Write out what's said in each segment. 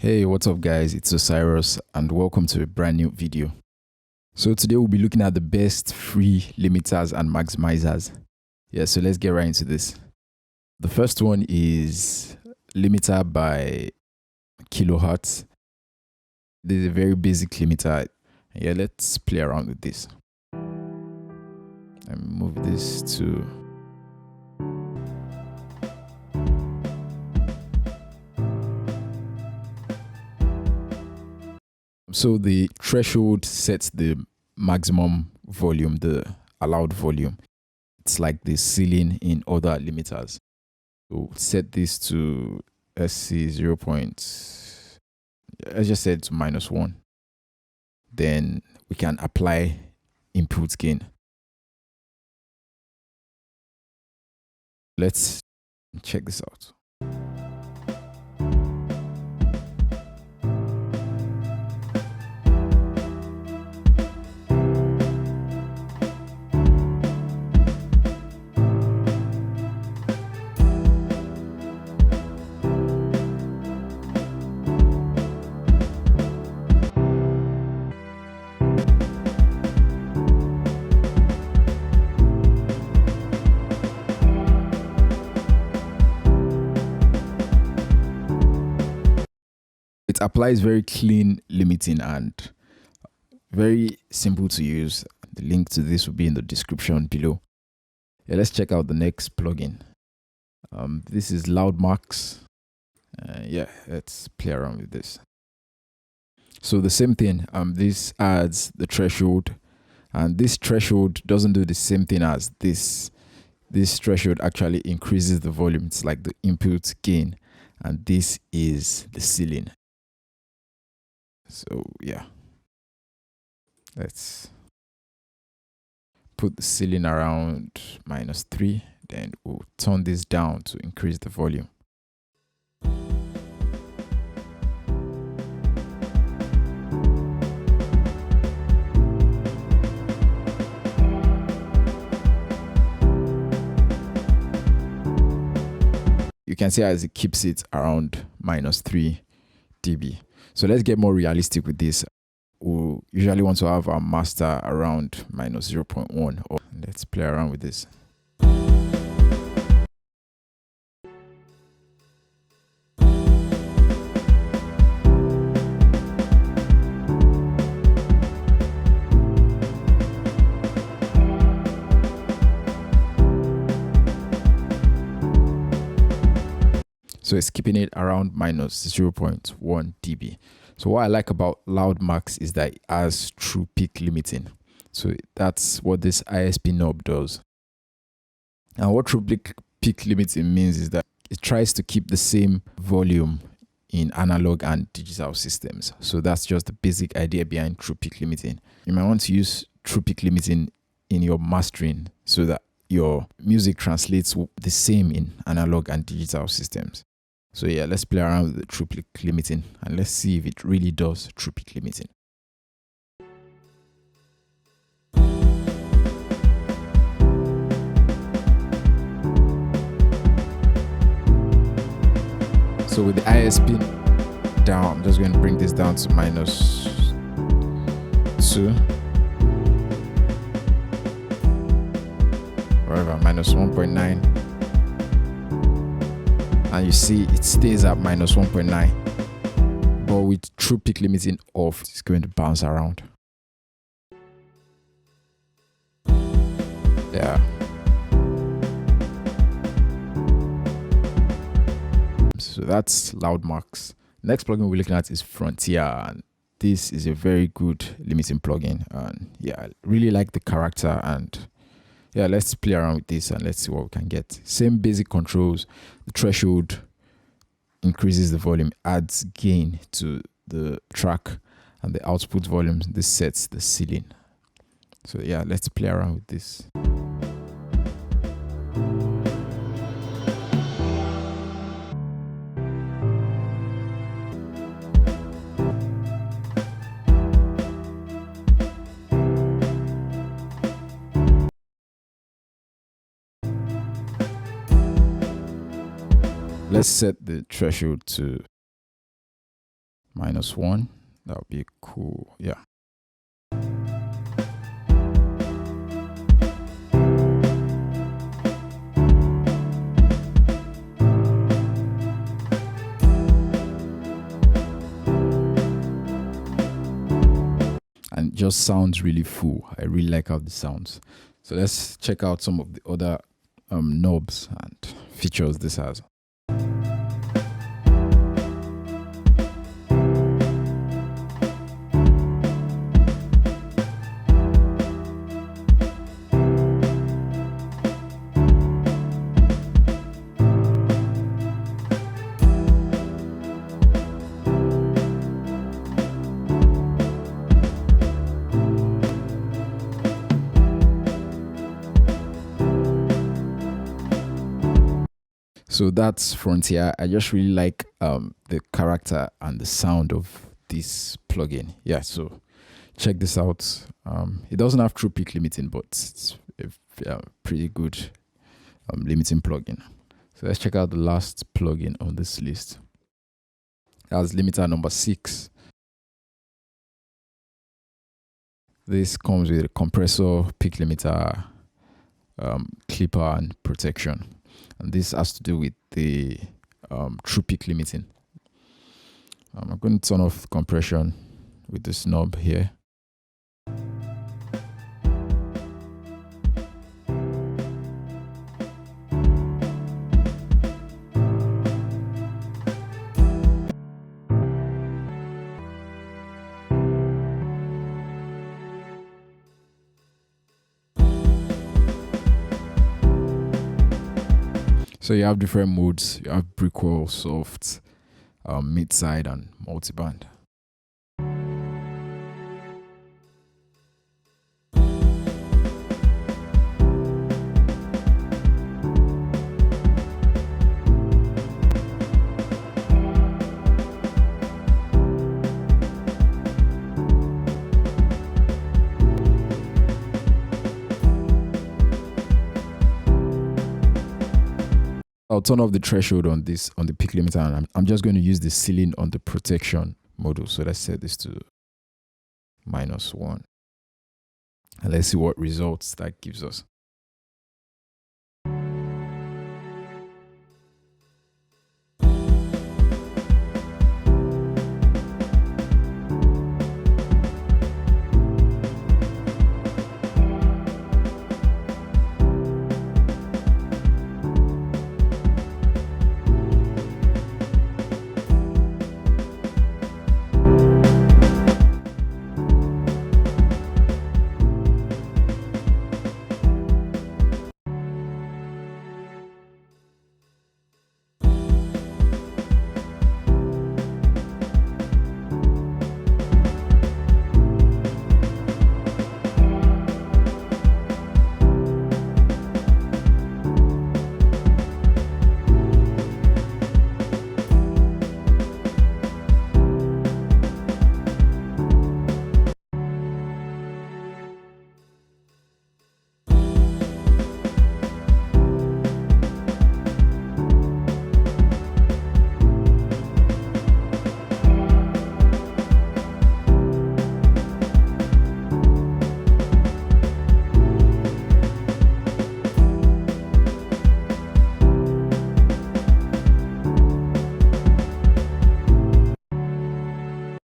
Hey, what's up guys? It's Osirus and welcome to a brand new video. So today we'll be looking at the best free limiters and maximizers. Yeah, so let's get right into this. The first one is limiter by kilohertz. This is a very basic limiter. Yeah, let's play around with this. And move this to so the threshold sets the maximum volume, the allowed volume. It's like the ceiling in other limiters. So set this to, let's see, let's just set it to -1. Then we can apply input gain. Let's check this out. It applies very clean limiting and very simple to use. The link to this will be in the description below. Yeah, let's check out the next plugin. This is Loudmarks. Yeah, let's play around with this. So the same thing, this adds the threshold, and this threshold doesn't do the same thing as this. This threshold actually increases the volume. It's like the input gain, and this is the ceiling. So yeah, let's put the ceiling around -3, then we'll turn this down to increase the volume. You can see as it keeps it around -3 dB. So let's get more realistic with this. We'll usually want to have our master around -0.1. Or let's play around with this. So it's keeping it around -0.1 dB. So what I like about Loudmarks is that it has true peak limiting. So that's what this ISP knob does. And what true peak limiting means is that it tries to keep the same volume in analog and digital systems. So that's just the basic idea behind true peak limiting. You might want to use true peak limiting in your mastering so that your music translates the same in analog and digital systems. So yeah, let's play around with the true peak limiting and let's see if it really does true peak limiting. So with the ISP down, I'm just going to bring this down to -2. Whatever, -1.9. And you see it stays at -1.9, but with true peak limiting off, it's going to bounce around. Yeah. So that's Loudmarks. Next plugin we're looking at is Frontier, and this is a very good limiting plugin. And yeah, I really like the character, and yeah, let's play around with this and let's see what we can get. Same basic controls. The threshold increases the volume, adds gain to the track, and the output volume, this sets the ceiling. So yeah, let's play around with this. Let's set the threshold to -1. That would be cool. Yeah. And it just sounds really full. I really like how this sounds. So let's check out some of the other knobs and features this has. So that's Frontier. I just really like the character and the sound of this plugin. Yeah, so check this out. It doesn't have true peak limiting, but it's a pretty good limiting plugin. So let's check out the last plugin on this list. That's limiter number 6. This comes with a compressor, peak limiter, clipper, and protection. And this has to do with the true peak limiting. I'm going to turn off compression with this knob here. So you have different modes. You have brickroll, soft, mid-side, and multiband. I'll turn off the threshold on this, on the peak limiter, and I'm just going to use the ceiling on the protection module. So let's set this to -1. And let's see what results that gives us.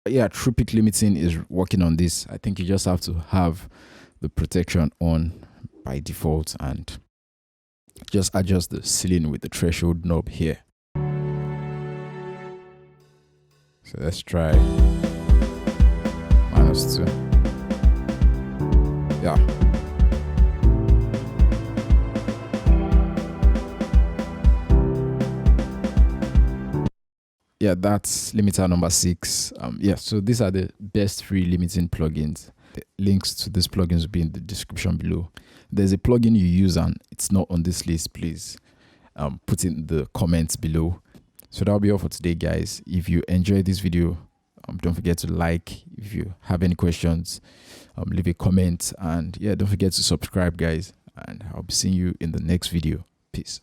Yeah, true peak limiting is working on this. I think you just have to have the protection on by default and just adjust the ceiling with the threshold knob here. So let's try -2. Yeah. Yeah, that's limiter number 6. Yeah, so these are the best free limiting plugins. The links to these plugins will be in the description below. There's a plugin you use and it's not on this list, please put it in the comments below. So that'll be all for today, guys. If you enjoyed this video, don't forget to like. If you have any questions, leave a comment, and yeah, don't forget to subscribe, guys, and I'll be seeing you in the next video. Peace.